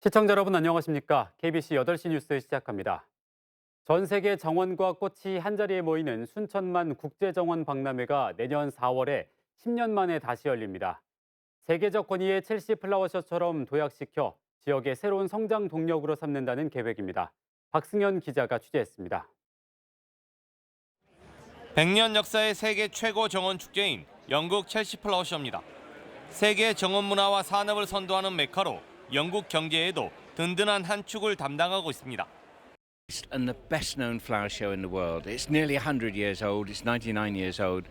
시청자 여러분 안녕하십니까? KBC 8시 뉴스 시작합니다. 전 세계 정원과 꽃이 한자리에 모이는 순천만 국제정원 박람회가 내년 4월에 10년 만에 다시 열립니다. 세계적 권위의 첼시 플라워쇼처럼 도약시켜 지역의 새로운 성장 동력으로 삼는다는 계획입니다. 박승현 기자가 취재했습니다. 100년 역사의 세계 최고 정원 축제인 영국 첼시 플라워쇼입니다. 세계 정원 문화와 산업을 선도하는 메카로 영국 경제에도 든든한 한 축을 담당하고 있습니다. And the best known flower show in the world. It's nearly 100 years old, it's 99 years old,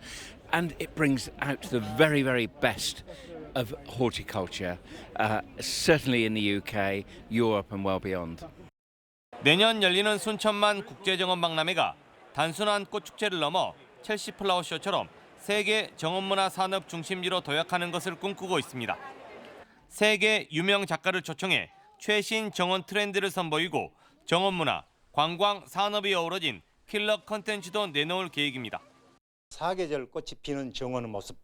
and it brings out the very, very best of horticulture, certainly in the UK, Europe and well beyond. 내년 열리는 순천만 국제정원 박람회가 단순한 꽃축제를 넘어 첼시 플라워쇼처럼 세계 정원문화 산업 중심지로 도약하는 것을 꿈꾸고 있습니다. 세계 유명 작가를 초청해 최신 정원 트렌드를 선보이고 정원문화, 관광, 산업이 어우러진 킬러 컨텐츠도 내놓을 계획입니다. 사계절 꽃이 피는 정원의 모습,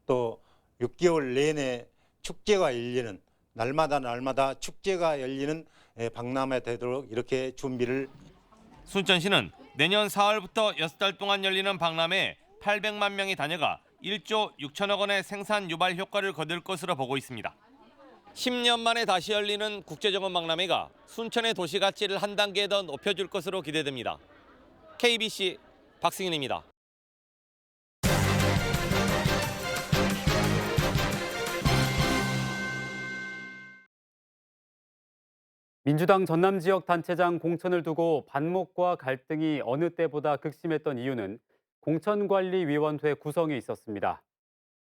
또 6개월 내내 축제가 열리는 날마다 축제가 열리는 박람회 되도록 이렇게 준비를. 순천시는 내년 4월부터 6달 동안 열리는 박람회에 800만 명이 다녀가 1조 6천억 원의 생산 유발 효과를 거둘 것으로 보고 있습니다. 10년 만에 다시 열리는 국제정원 박람회가 순천의 도시 가치를 한 단계 더 높여줄 것으로 기대됩니다. KBC 박승윤입니다. 민주당 전남 지역 단체장 공천을 두고 반목과 갈등이 어느 때보다 극심했던 이유는 공천관리위원회 구성에 있었습니다.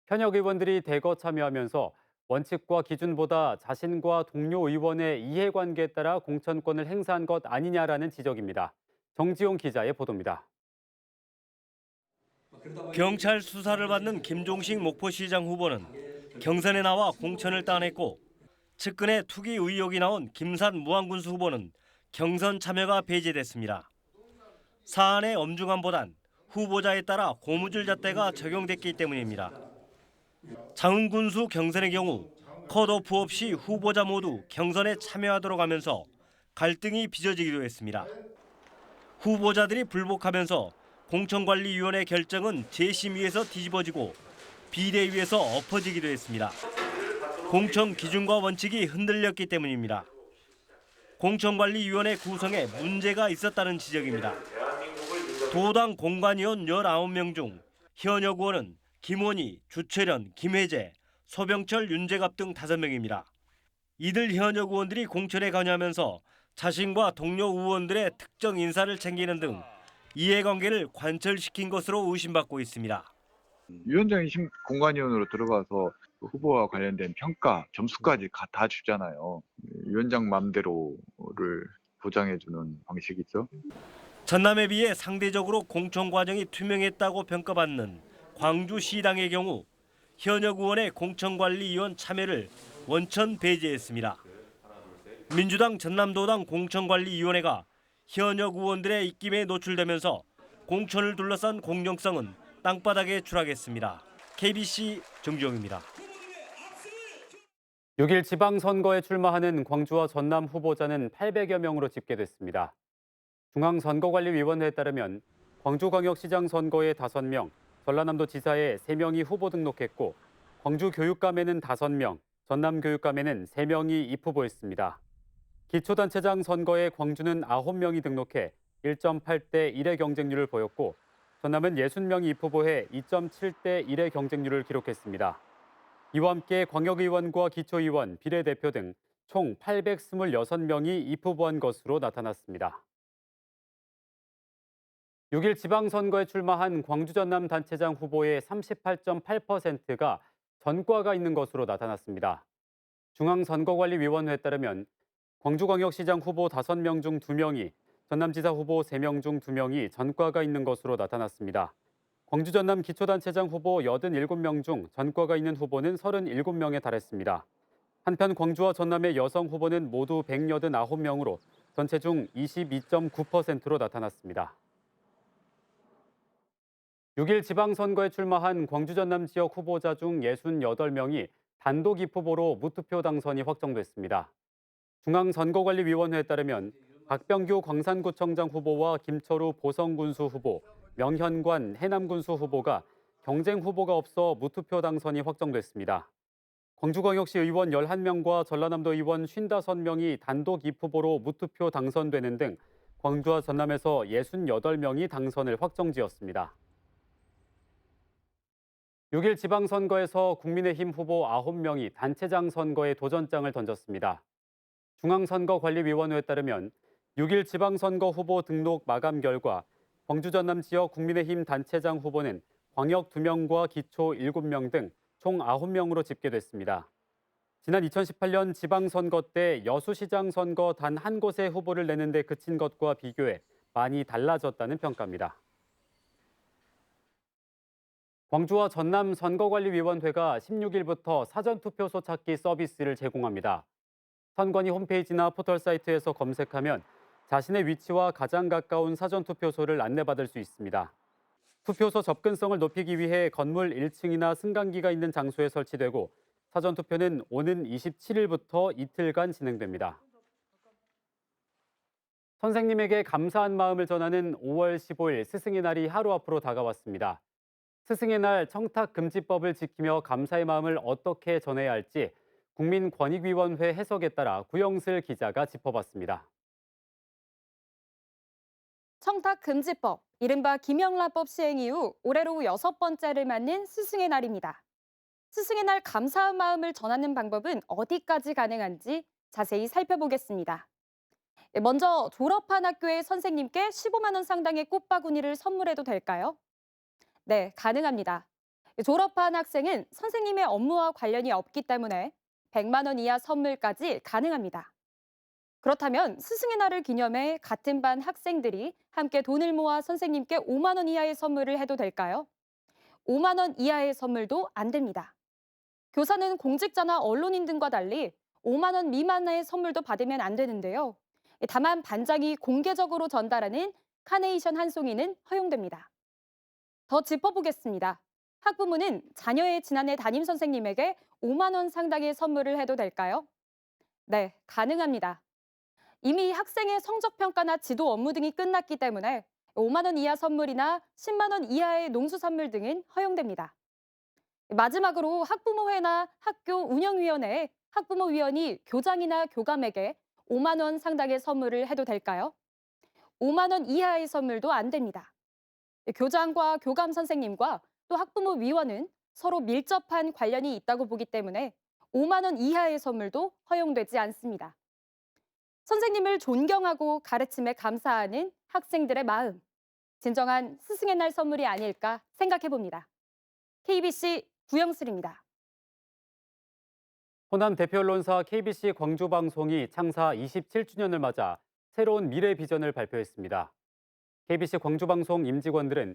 현역 의원들이 대거 참여하면서 원칙과 기준보다 자신과 동료 의원의 이해관계에 따라 공천권을 행사한 것 아니냐라는 지적입니다. 정지용 기자의 보도입니다. 경찰 수사를 받는 김종식 목포시장 후보는 경선에 나와 공천을 따냈고, 측근의 투기 의혹이 나온 김산 무안군수 후보는 경선 참여가 배제됐습니다. 사안의 엄중함보단 후보자에 따라 고무줄 잣대가 적용됐기 때문입니다. 장흥군수 경선의 경우 컷오프 없이 후보자 모두 경선에 참여하도록 하면서 갈등이 빚어지기도 했습니다. 후보자들이 불복하면서 공천관리위원회 결정은 재심위에서 뒤집어지고 비대위에서 엎어지기도 했습니다. 공천 기준과 원칙이 흔들렸기 때문입니다. 공천관리위원회 구성에 문제가 있었다는 지적입니다. 도당 공관위원 19명 중 현역 의원은 김원희, 주철현, 김혜재, 소병철, 윤재갑 등 5명입니다. 이들 현역 의원들이 공천에 관여하면서 자신과 동료 의원들의 특정 인사를 챙기는 등 이해관계를 관철시킨 것으로 의심받고 있습니다. 위원장이 공관위원으로 들어가서 후보와 관련된 평가, 점수까지 다 주잖아요. 위원장 마음대로를 보장해주는 방식이죠. 전남에 비해 상대적으로 공천 과정이 투명했다고 평가받는 광주시당의 경우 현역 의원의 공천관리위원 참여를 원천 배제했습니다. 민주당 전남도당 공천관리위원회가 현역 의원들의 입김에 노출되면서 공천을 둘러싼 공정성은 땅바닥에 추락했습니다. KBC 정주영입니다. 6일 지방선거에 출마하는 광주와 전남 후보자는 800여 명으로 집계됐습니다. 중앙선거관리위원회에 따르면 광주광역시장 선거에 5명, 전라남도 지사에 3명이 후보 등록했고 광주교육감에는 5명, 전남교육감에는 3명이 입후보했습니다. 기초단체장 선거에 광주는 9명이 등록해 1.8대 1의 경쟁률을 보였고 전남은 60명이 입후보해 2.7대 1의 경쟁률을 기록했습니다. 이와 함께 광역의원과 기초의원, 비례대표 등 총 826명이 입후보한 것으로 나타났습니다. 6일 지방선거에 출마한 광주 전남 단체장 후보의 38.8%가 전과가 있는 것으로 나타났습니다. 중앙선거관리위원회에 따르면 광주광역시장 후보 5명 중 2명이, 전남지사 후보 3명 중 2명이 전과가 있는 것으로 나타났습니다. 광주 전남 기초단체장 후보 87명 중 전과가 있는 후보는 37명에 달했습니다. 한편 광주와 전남의 여성 후보는 모두 189명으로 전체 중 22.9%로 나타났습니다. 6일 지방선거에 출마한 광주 전남 지역 후보자 중 68명이 단독 입후보로 무투표 당선이 확정됐습니다. 중앙선거관리위원회에 따르면 박병규 광산구청장 후보와 김철우 보성군수 후보, 명현관 해남군수 후보가 경쟁 후보가 없어 무투표 당선이 확정됐습니다. 광주광역시 의원 11명과 전라남도 의원 55명이 단독 입후보로 무투표 당선되는 등 광주와 전남에서 68명이 당선을 확정지었습니다. 6일 지방선거에서 국민의힘 후보 9명이 단체장 선거에 도전장을 던졌습니다. 중앙선거관리위원회에 따르면 6일 지방선거 후보 등록 마감 결과 광주 전남 지역 국민의힘 단체장 후보는 광역 2명과 기초 7명 등 총 9명으로 집계됐습니다. 지난 2018년 지방선거 때 여수시장 선거 단 한 곳에 후보를 내는 데 그친 것과 비교해 많이 달라졌다는 평가입니다. 광주와 전남 선거관리위원회가 16일부터 사전투표소 찾기 서비스를 제공합니다. 선관위 홈페이지나 포털 사이트에서 검색하면 자신의 위치와 가장 가까운 사전투표소를 안내받을 수 있습니다. 투표소 접근성을 높이기 위해 건물 1층이나 승강기가 있는 장소에 설치되고 사전투표는 오는 27일부터 이틀간 진행됩니다. 선생님에게 감사한 마음을 전하는 5월 15일 스승의 날이 하루 앞으로 다가왔습니다. 스승의 날 청탁금지법을 지키며 감사의 마음을 어떻게 전해야 할지 국민권익위원회 해석에 따라 구영슬 기자가 짚어봤습니다. 청탁금지법, 이른바 김영란법 시행 이후 올해로 6번째를 맞는 스승의 날입니다. 스승의 날 감사한 마음을 전하는 방법은 어디까지 가능한지 자세히 살펴보겠습니다. 먼저 졸업한 학교의 선생님께 15만 원 상당의 꽃바구니를 선물해도 될까요? 네, 가능합니다. 졸업한 학생은 선생님의 업무와 관련이 없기 때문에 100만 원 이하 선물까지 가능합니다. 그렇다면 스승의 날을 기념해 같은 반 학생들이 함께 돈을 모아 선생님께 5만 원 이하의 선물을 해도 될까요? 5만 원 이하의 선물도 안 됩니다. 교사는 공직자나 언론인 등과 달리 5만 원 미만의 선물도 받으면 안 되는데요. 다만 반장이 공개적으로 전달하는 카네이션 한 송이는 허용됩니다. 더 짚어보겠습니다. 학부모는 자녀의 지난해 담임 선생님에게 5만 원 상당의 선물을 해도 될까요? 네, 가능합니다. 이미 학생의 성적평가나 지도 업무 등이 끝났기 때문에 5만 원 이하 선물이나 10만 원 이하의 농수 선물 등은 허용됩니다. 마지막으로 학부모회나 학교 운영위원회에 학부모위원이 교장이나 교감에게 5만 원 상당의 선물을 해도 될까요? 5만 원 이하의 선물도 안 됩니다. 교장과 교감 선생님과 또 학부모위원은 서로 밀접한 관련이 있다고 보기 때문에 5만 원 이하의 선물도 허용되지 않습니다. 선생님을 존경하고 가르침에 감사하는 학생들의 마음, 진정한 스승의 날 선물이 아닐까 생각해봅니다. KBC 구영슬입니다. 호남 대표 언론사 KBC 광주방송이 창사 27주년을 맞아 새로운 미래 비전을 발표했습니다. KBC 광주방송 임직원들은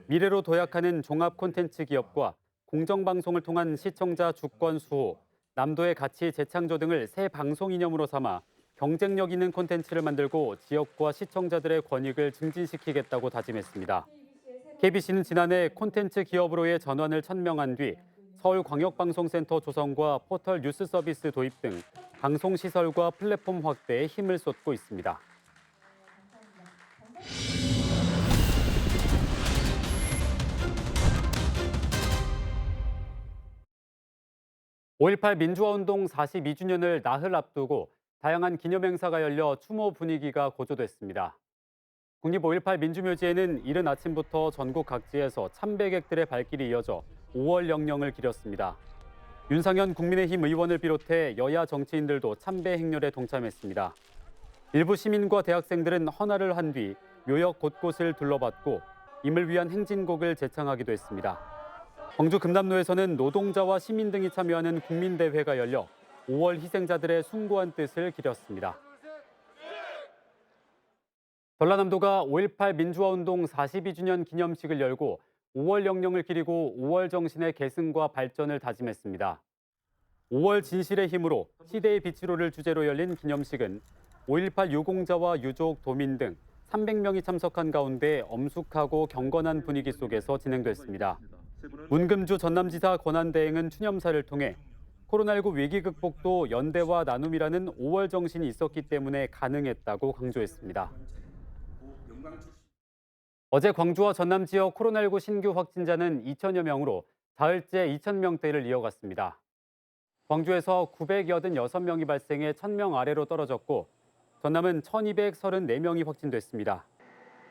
미래로 도약하는 종합 콘텐츠 기업과 공정방송을 통한 시청자 주권 수호, 남도의 가치 재창조 등을 새 방송 이념으로 삼아 경쟁력 있는 콘텐츠를 만들고 지역과 시청자들의 권익을 증진시키겠다고 다짐했습니다. KBC는 지난해 콘텐츠 기업으로의 전환을 천명한 뒤 서울광역방송센터 조성과 포털 뉴스 서비스 도입 등 방송시설과 플랫폼 확대에 힘을 쏟고 있습니다. (5.18) 민주화운동 42주년을 나흘 앞두고 다양한 기념행사가 열려 추모 분위기가 고조됐습니다. 국립 5.18 민주묘지에는 이른 아침부터 전국 각지에서 참배객들의 발길이 이어져 5월 영령을 기렸습니다. 윤상현 국민의힘 의원을 비롯해 여야 정치인들도 참배 행렬에 동참했습니다. 일부 시민과 대학생들은 헌화를 한 뒤 묘역 곳곳을 둘러봤고 임을 위한 행진곡을 제창하기도 했습니다. 광주 금남로에서는 노동자와 시민 등이 참여하는 국민대회가 열려 5월 희생자들의 숭고한 뜻을 기렸습니다. 전라남도가 5.18 민주화운동 42주년 기념식을 열고 5월 영령을 기리고 5월 정신의 계승과 발전을 다짐했습니다. 5월 진실의 힘으로 시대의 빛으로를 주제로 열린 기념식은 5.18 유공자와 유족, 도민 등 300명이 참석한 가운데 엄숙하고 경건한 분위기 속에서 진행됐습니다. 문금주 전남지사 권한대행은 추념사를 통해 코로나19 위기 극복도 연대와 나눔이라는 5월 정신이 있었기 때문에 가능했다고 강조했습니다. 어제 광주와 전남 지역 코로나19 신규 확진자는 2천여 명으로 사흘째 2,000명대를 이어갔습니다. 광주에서 986명이 발생해 1,000명 아래로 떨어졌고 전남은 1,234명이 확진됐습니다.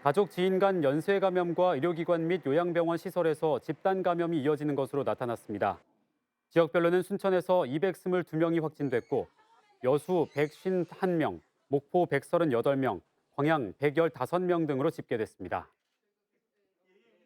가족 지인 간 연쇄 감염과 의료기관 및 요양병원 시설에서 집단 감염이 이어지는 것으로 나타났습니다. 지역별로는 순천에서 222명이 확진됐고 여수 151명, 목포 138명, 광양 115명 등으로 집계됐습니다.